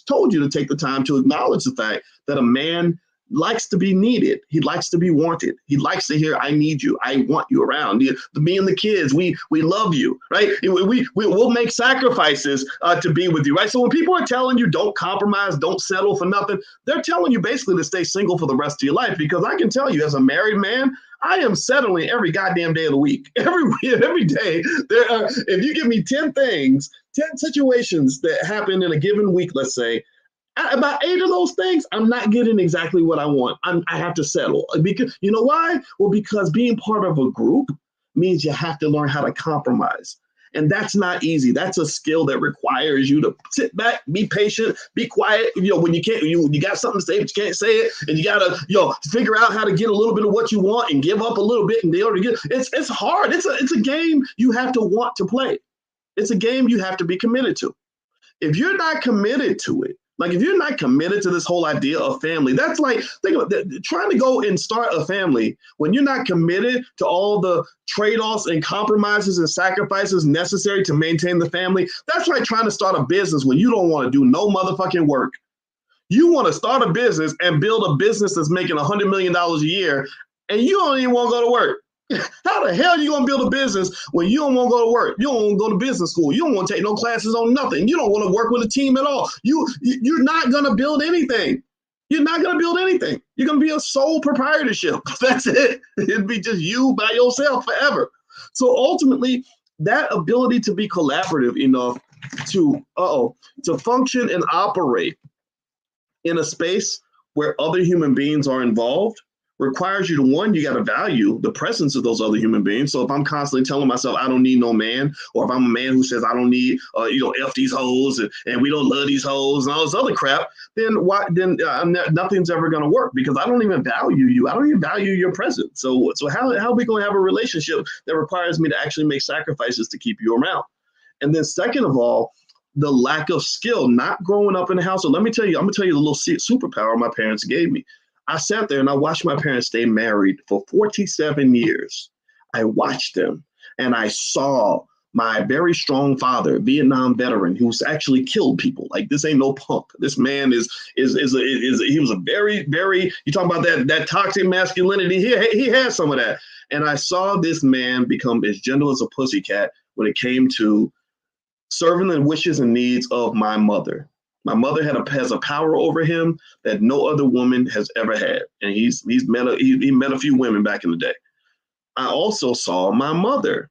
Speaker 1: told you to take the time to acknowledge the fact that a man likes to be needed. He likes to be wanted. He likes to hear, I need you. I want you around. Me and the kids, we love you, right? We'll make sacrifices to be with you, right? So when people are telling you don't compromise, don't settle for nothing, they're telling you basically to stay single for the rest of your life. Because I can tell you as a married man, I am settling every goddamn day of the week. Every day. If you give me 10 things, 10 situations that happen in a given week, let's say, about 8 of those things, I'm not getting exactly what I want. I have to settle. Because you know why? Well, because being part of a group means you have to learn how to compromise. And that's not easy. That's a skill that requires you to sit back, be patient, be quiet. When you can't, you got something to say, but you can't say it. And you got to, figure out how to get a little bit of what you want and give up a little bit and be able to get, it's hard. It's a game you have to want to play. It's a game you have to be committed to. If you're not committed to it, like if you're not committed to this whole idea of family, that's like, think about that, trying to go and start a family when you're not committed to all the trade-offs and compromises and sacrifices necessary to maintain the family. That's like trying to start a business when you don't want to do no motherfucking work. You want to start a business and build a business that's making $100 million a year, and you don't even want to go to work. How the hell are you going to build a business when you don't want to go to work? You don't want to go to business school. You don't want to take no classes on nothing. You don't want to work with a team at all. You're not going to build anything. You're not going to build anything. You're going to be a sole proprietorship. That's it. It'd be just you by yourself forever. So ultimately, that ability to be collaborative enough to function and operate in a space where other human beings are involved requires you to, one, you got to value the presence of those other human beings. So if I'm constantly telling myself I don't need no man, or if I'm a man who says I don't need, F these hoes and we don't love these hoes and all this other crap, then nothing's ever going to work because I don't even value you. I don't even value your presence. So how are we going to have a relationship that requires me to actually make sacrifices to keep you around? And then second of all, the lack of skill, not growing up in the house. So let me tell you, I'm going to tell you the little superpower my parents gave me. I sat there and I watched my parents stay married for 47 years. I watched them and I saw my very strong father, Vietnam veteran, who's actually killed people. Like, this ain't no punk. This man is he was a very, very, you talk about that toxic masculinity. He has some of that. And I saw this man become as gentle as a pussycat when it came to serving the wishes and needs of my mother. My mother has a power over him that no other woman has ever had. And he met a few women back in the day. I also saw my mother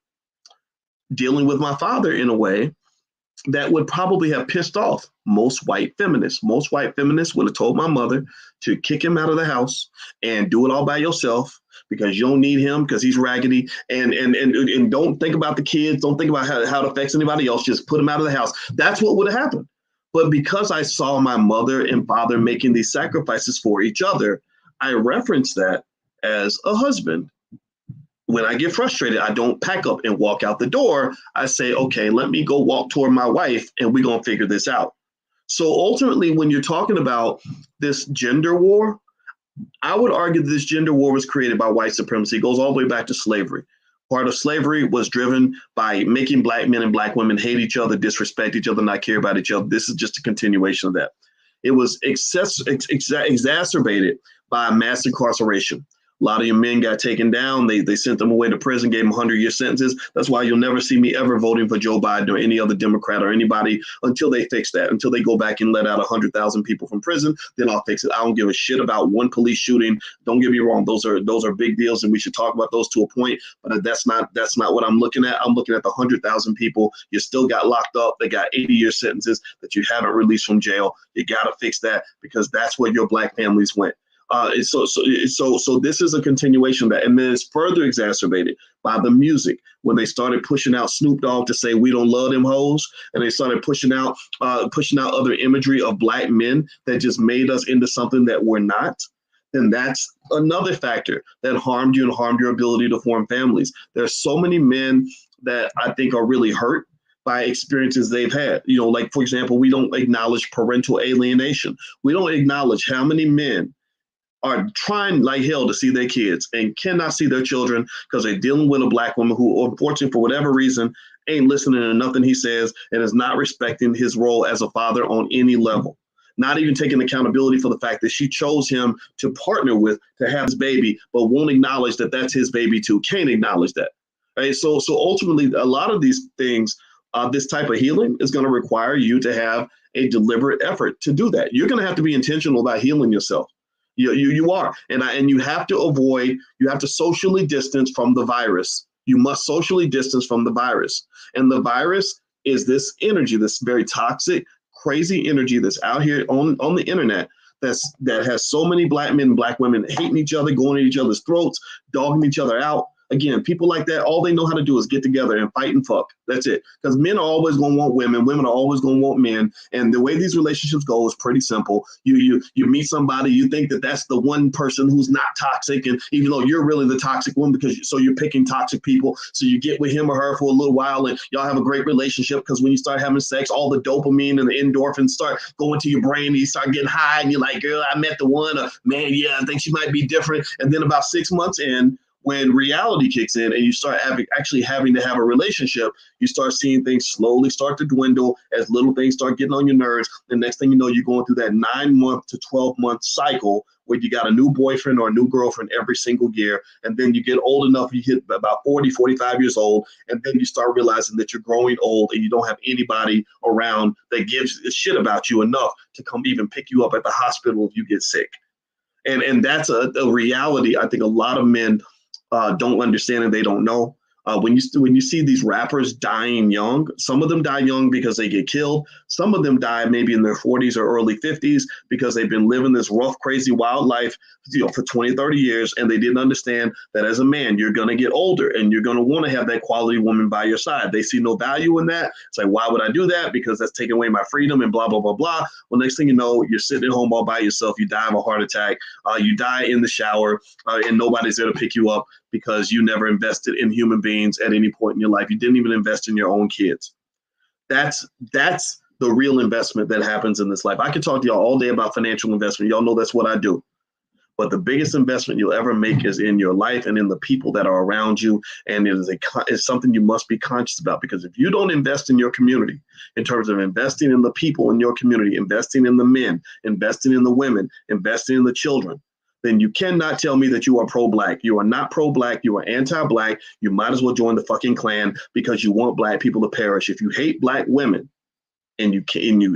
Speaker 1: dealing with my father in a way that would probably have pissed off most white feminists. Most white feminists would have told my mother to kick him out of the house and do it all by yourself because you don't need him because he's raggedy, and don't think about the kids. Don't think about how it affects anybody else. Just put him out of the house. That's what would have happened. But because I saw my mother and father making these sacrifices for each other, I reference that as a husband. When I get frustrated, I don't pack up and walk out the door. I say, okay, let me go walk toward my wife and we're going to figure this out. So ultimately, when you're talking about this gender war, I would argue that this gender war was created by white supremacy. It goes all the way back to slavery. Part of slavery was driven by making black men and black women hate each other, disrespect each other, not care about each other. This is just a continuation of that. It was exacerbated by mass incarceration. A lot of your men got taken down. They sent them away to prison, gave them 100-year sentences. That's why you'll never see me ever voting for Joe Biden or any other Democrat or anybody until they fix that, until they go back and let out 100,000 people from prison. Then I'll fix it. I don't give a shit about one police shooting. Don't get me wrong. Those are big deals, and we should talk about those to a point. But that's not what I'm looking at. I'm looking at the 100,000 people you still got locked up. They got 80-year sentences that you haven't released from jail. You got to fix that because that's where your black families went. So this is a continuation of that, and then it's further exacerbated by the music when they started pushing out Snoop Dogg to say we don't love them hoes, and they started pushing out other imagery of black men that just made us into something that we're not. Then that's another factor that harmed you and harmed your ability to form families. There's so many men that I think are really hurt by experiences they've had. You know, like, for example, we don't acknowledge parental alienation. We don't acknowledge how many men are trying like hell to see their kids and cannot see their children because they're dealing with a black woman who, unfortunately, for whatever reason, ain't listening to nothing he says and is not respecting his role as a father on any level. Not even taking accountability for the fact that she chose him to partner with to have his baby, but won't acknowledge that that's his baby too. Can't acknowledge that. Right? So ultimately, a lot of these things, this type of healing is going to require you to have a deliberate effort to do that. You're going to have to be intentional about healing yourself. You are, and you have to avoid. You have to socially distance from the virus. You must socially distance from the virus, and the virus is this energy, this very toxic, crazy energy that's out here on the internet. That has so many black men and black women hating each other, going at each other's throats, dogging each other out. Again, people like that, all they know how to do is get together and fight and fuck. That's it. Because men are always going to want women. Women are always going to want men. And the way these relationships go is pretty simple. You meet somebody, you think that that's the one person who's not toxic. And even though you're really the toxic one, so you're picking toxic people. So you get with him or her for a little while and y'all have a great relationship because when you start having sex, all the dopamine and the endorphins start going to your brain and you start getting high and you're like, girl, I met the one. Or, man, yeah, I think she might be different. And then about 6 months in, when reality kicks in and you start actually having to have a relationship, you start seeing things slowly start to dwindle as little things start getting on your nerves. The next thing you know, you're going through that 9-month to 12-month cycle where you got a new boyfriend or a new girlfriend every single year. And then you get old enough, you hit about 40, 45 years old, and then you start realizing that you're growing old and you don't have anybody around that gives a shit about you enough to come even pick you up at the hospital if you get sick. And that's a reality I think a lot of men don't understand and they don't know. When you see these rappers dying young, some of them die young because they get killed. Some of them die maybe in their 40s or early 50s because they've been living this rough, crazy, wild life, for 20, 30 years. And they didn't understand that as a man, you're going to get older and you're going to want to have that quality woman by your side. They see no value in that. It's like, why would I do that? Because that's taking away my freedom and blah, blah, blah, blah. Well, next thing you know, you're sitting at home all by yourself. You die of a heart attack. You die in the shower and nobody's there to pick you up because you never invested in human beings at any point in your life. You didn't even invest in your own kids. That's the real investment that happens in this life. I could talk to y'all all day about financial investment. Y'all know that's what I do. But the biggest investment you'll ever make is in your life and in the people that are around you. And it's something you must be conscious about, because if you don't invest in your community, in terms of investing in the people in your community, investing in the men, investing in the women, investing in the children, then you cannot tell me that you are pro-black. You are not pro-black. You are anti-black. You might as well join the fucking Klan because you want black people to perish. If you hate black women and you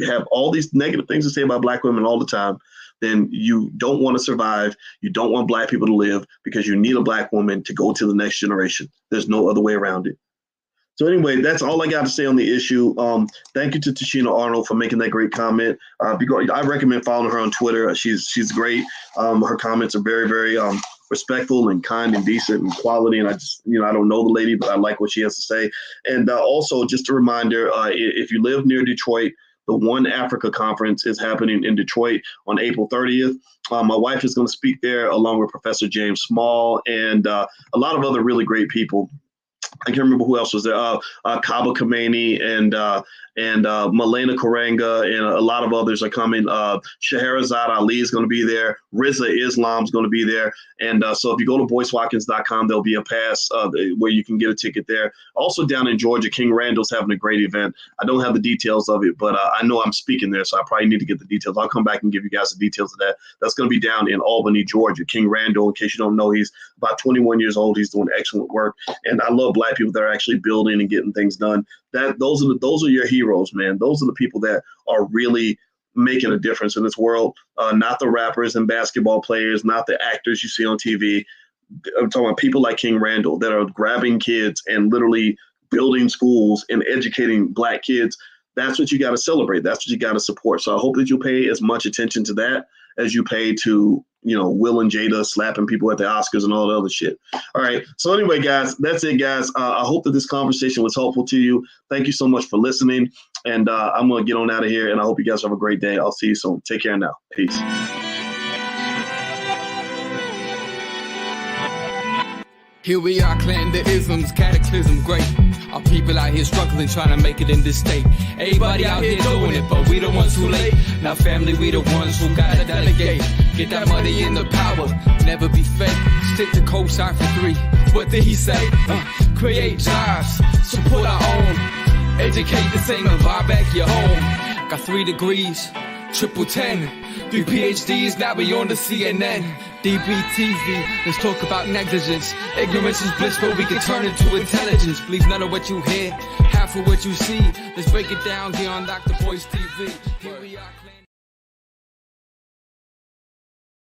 Speaker 1: have all these negative things to say about black women all the time, then you don't want to survive. You don't want black people to live, because you need a black woman to go to the next generation. There's no other way around it. So anyway, that's all I got to say on the issue. Thank you to Tichina Arnold for making that great comment. I recommend following her on Twitter. She's great. Her comments are very, very respectful and kind and decent and quality. And I just, I don't know the lady, but I like what she has to say. And also just a reminder, if you live near Detroit, the One Africa Conference is happening in Detroit on April 30th. My wife is going to speak there along with Professor James Small and a lot of other really great people. I can't remember who else was there. Kaba Khamenei and Malena Karanga and a lot of others are coming. Scheherazade Ali is going to be there. Riza Islam is going to be there. And so if you go to BoyceWatkins.com, there'll be a pass where you can get a ticket there. Also down in Georgia, King Randall's having a great event. I don't have the details of it, but I know I'm speaking there, so I probably need to get the details. I'll come back and give you guys the details of that. That's going to be down in Albany, Georgia. King Randall, in case you don't know, he's about 21 years old. He's doing excellent work. And I love black people that are actually building and getting things done. Those are your heroes, man. Those are the people that are really making a difference in this world. Not the rappers and basketball players, not the actors you see on TV. I'm talking about people like King Randall that are grabbing kids and literally building schools and educating black kids. That's what you got to celebrate. That's what you got to support. So I hope that you pay as much attention to that as you pay to, Will and Jada slapping people at the Oscars and all that other shit. All right. So anyway, guys, that's it, guys. I hope that this conversation was helpful to you. Thank you so much for listening. And I'm going to get on out of here, and I hope you guys have a great day. I'll see you soon. Take care now. Peace.
Speaker 2: Here we are, clan the isms, cataclysm great. Our people out here struggling, trying to make it in this state. Everybody out here doing it, but we the ones who late. Now family, we the ones who gotta delegate. Get that money in the power, never be fake. Stick to cosign for 3. What did he say? Create jobs, support our own. Educate the same and buy back your home. Got 3 degrees, triple 10. 3 PhDs, now we on the CNN. DBTV, let's talk about negligence. Ignorance is bliss, but we can turn it to intelligence. Believe none of what you hear, half of what you see. Let's break it down here on Dr. Boyce TV. Here we are.